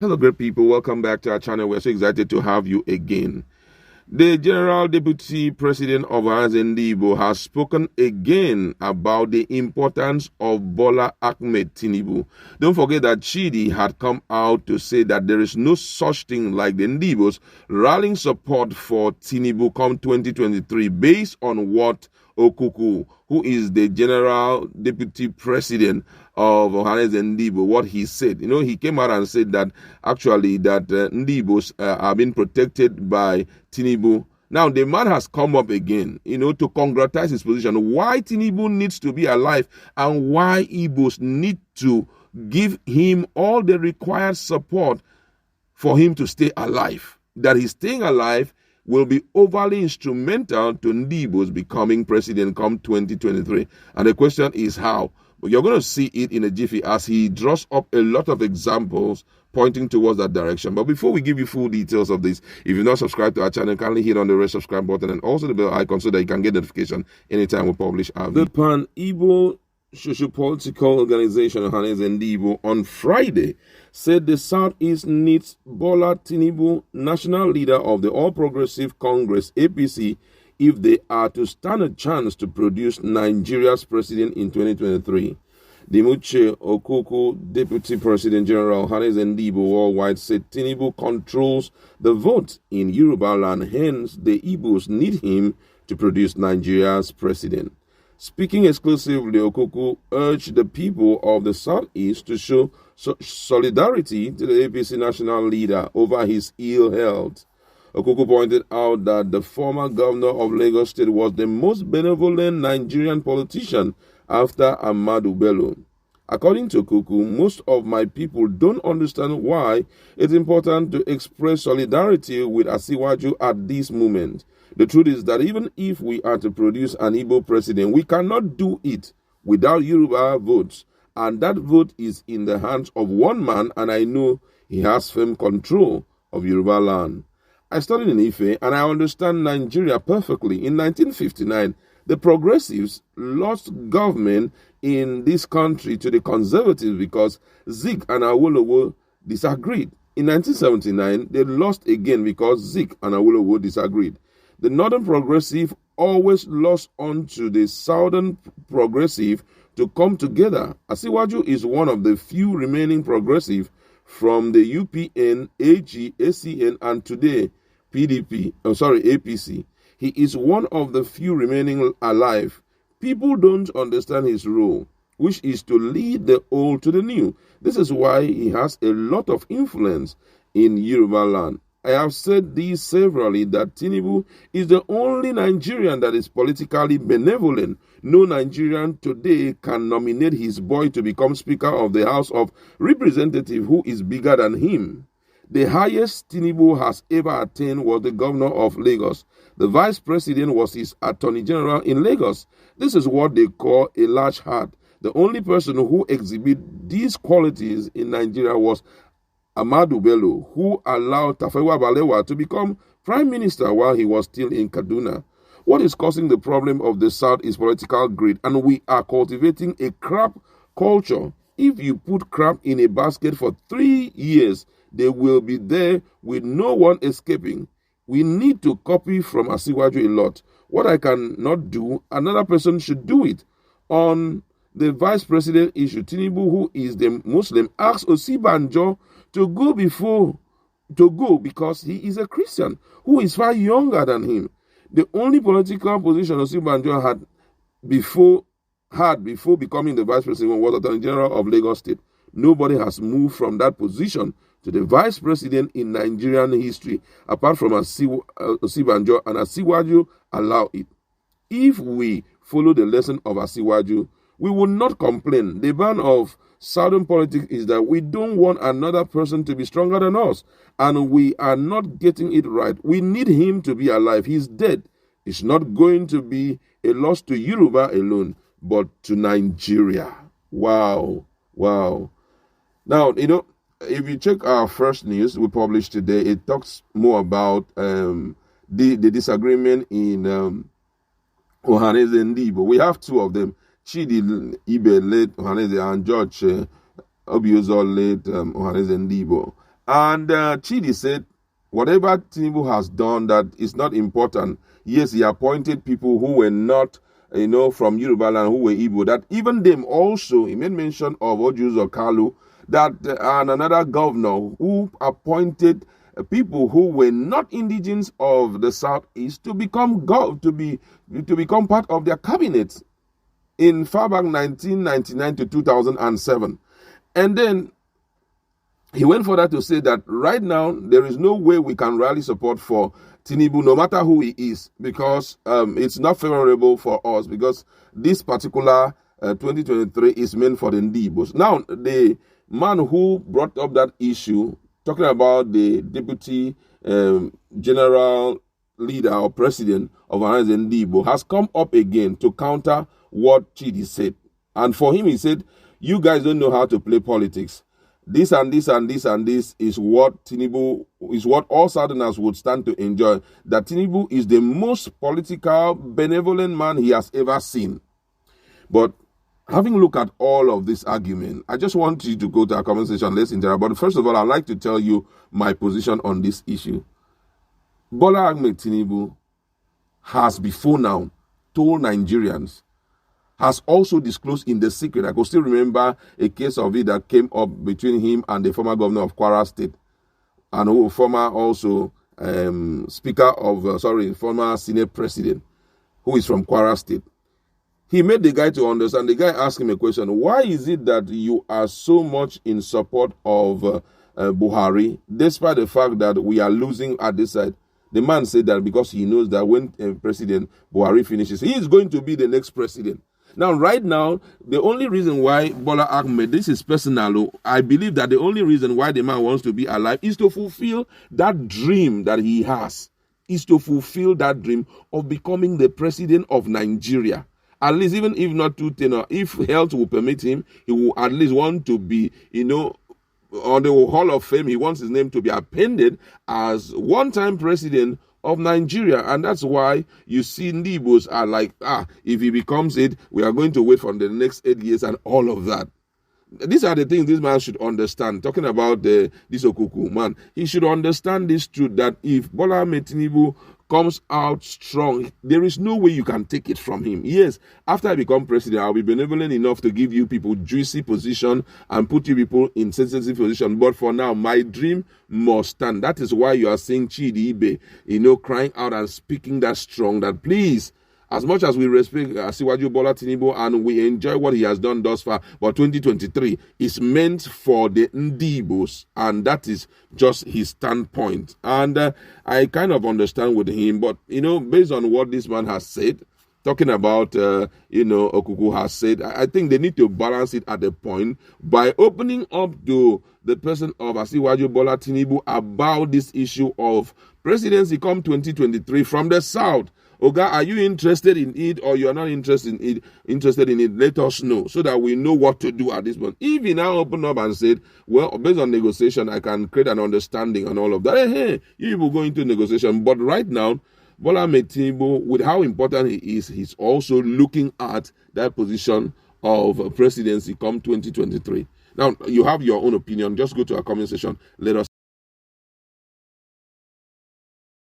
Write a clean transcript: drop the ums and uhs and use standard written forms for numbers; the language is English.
Hello, great people. Welcome back to our channel. We're so excited to have you again. The General Deputy President of Ohanaeze has spoken again about the importance of Bola Ahmed Tinubu. Don't forget that Chidi had come out to say that there is no such thing like the Ndibos rallying support for Tinubu come 2023 based on what Okuku, who is the General Deputy President of Ohanaeze what he said. He came out and said that actually that Ndibos are being protected by Tinubu. Now, the man has come up again, to congratulate his position, why Tinubu needs to be alive and why Igbos need to give him all the required support for him to stay alive. That he's staying alive will be overly instrumental to Ndibos becoming president come 2023. And the question is how? But you're going to see it in a jiffy as he draws up a lot of examples pointing towards that direction. But before we give you full details of this, if you're not subscribed to our channel, kindly hit on the red subscribe button and also the bell icon so that you can get notification anytime we publish our video. The Pan-Igbo geopolitical organization Ohanaeze on Friday said the Southeast needs Bola Tinubu, national leader of the All Progressive Congress APC, if they are to stand a chance to produce Nigeria's president in 2023. Dimuche Okuku, Deputy President General Ohanaeze worldwide, said Tinubu controls the vote in Yoruba land, hence the Igbos need him to produce Nigeria's president. Speaking exclusively, Okuku urged the people of the Southeast to show solidarity to the APC national leader over his ill health. Okuku pointed out that the former governor of Lagos State was the most benevolent Nigerian politician after Ahmadu Bello. According to Okuku, most of my people don't understand why it's important to express solidarity with Asiwaju at this moment. The truth is that even if we are to produce an Igbo president, we cannot do it without Yoruba votes. And that vote is in the hands of one man, and I know he has firm control of Yoruba land. I studied in Ife, and I understand Nigeria perfectly. In 1959, the progressives lost government in this country to the conservatives because Zik and Awolowo disagreed. In 1979, they lost again because Zik and Awolowo disagreed. The northern progressive always lost onto the southern progressive to come together. Asiwaju is one of the few remaining progressive from the UPN, AG, ACN, and today APC. He is one of the few remaining alive. People don't understand his role, which is to lead the old to the new. This is why he has a lot of influence in Yoruba land. I have said this severally that Tinubu is the only Nigerian that is politically benevolent. No Nigerian today can nominate his boy to become Speaker of the House of Representatives who is bigger than him. The highest Tinubu has ever attained was the governor of Lagos. The vice president was his attorney general in Lagos. This is what they call a large heart. The only person who exhibited these qualities in Nigeria was Ahmadu Bello, who allowed Tafawa Balewa to become prime minister while he was still in Kaduna. What is causing the problem of the South is political greed, and we are cultivating a crap culture. If you put crap in a basket for 3 years, they will be there with no one escaping. We need to copy from Asiwaju a lot. What I cannot do, another person should do it. On the vice president issue, Tinubu, who is the Muslim, asked Osibanjo to go because he is a Christian who is far younger than him. The only political position Osibanjo had before becoming the vice president was Attorney General of Lagos State. Nobody has moved from that position to the vice president in Nigerian history apart from Osibanjo, and Asiwaju allow it. If we follow the lesson of Asiwaju, we will not complain. The ban of Southern politics is that we don't want another person to be stronger than us, and we are not getting it right. We need him to be alive. He's dead. It's not going to be a loss to Yoruba alone, but to Nigeria. Wow. Now, if you check our first news we published today, it talks more about the disagreement in Ohanaeze. We have two of them. Chidi Ibe led Ohanaeze and George Obiozo led Ohanaeze. And Chidi said, whatever Tinubu has done that is not important. Yes, he appointed people who were not, from Yoruba land, who were Igbo. That even them also, he made mention of Ojuzo Kalu, that and another governor who appointed people who were not indigenous of the southeast to become to become part of their cabinet in far back 1999 to 2007. And then he went further to say that right now there is no way we can rally support for Tinubu, no matter who he is, because it's not favorable for us, because this particular 2023 is meant for the Ndibos. Now, the man who brought up that issue, talking about the deputy general leader or president of Ohanaeze Ndibo, has come up again to counter what Chidi said. And for him, he said, you guys don't know how to play politics. This and this and this and this is what Tinubu is, what all Southerners would stand to enjoy. That Tinubu is the most political, benevolent man he has ever seen. But having looked at all of this argument, I just want you to go to our comment section. Let's interact. But first of all, I'd like to tell you my position on this issue. Bola Ahmed Tinubu has before now told Nigerians, has also disclosed in the secret. I could still remember a case of it that came up between him and the former governor of Kwara State, and who former also former Senate president, who is from Kwara State. He made the guy to understand. The guy asked him a question: why is it that you are so much in support of Buhari, despite the fact that we are losing at this side? The man said that because he knows that when President Buhari finishes, he is going to be the next president. Now, right now, the only reason why Bola Ahmed, this is personal, I believe that the only reason why the man wants to be alive is to fulfill that dream that he has, is to fulfill that dream of becoming the president of Nigeria. At least, even if not too tenor, if health will permit him, he will at least want to be, on the Hall of Fame. He wants his name to be appended as one-time president of Nigeria. And that's why you see Ndibos are like, if he becomes it, we are going to wait for the next 8 years and all of that. These are the things this man should understand. Talking about this Okuku man, he should understand this truth, that if Bola Ahmed Tinubu comes out strong, there is no way you can take it from him. Yes, after I become president, I'll be benevolent enough to give you people juicy position and put you people in sensitive position. But for now, my dream must stand. That is why you are seeing Chidi Ibe, crying out and speaking that strong, that please, as much as we respect Asiwaju Bola Tinubu and we enjoy what he has done thus far, but 2023 is meant for the Ndibos, and that is just his standpoint. And I kind of understand with him, but, based on what this man has said, talking about, Okuku has said, I think they need to balance it at the point by opening up to the person of Asiwaju Bola Tinubu about this issue of presidency come 2023 from the South. Oga, are you interested in it, or you are not interested in it? Let us know so that we know what to do at this point. If he now open up and said, well, based on negotiation, I can create an understanding and all of that, hey, you will go into negotiation. But right now, Bola Ahmed Tinubu, with how important he is, he's also looking at that position of presidency come 2023. Now, you have your own opinion. Just go to our comment section. Let us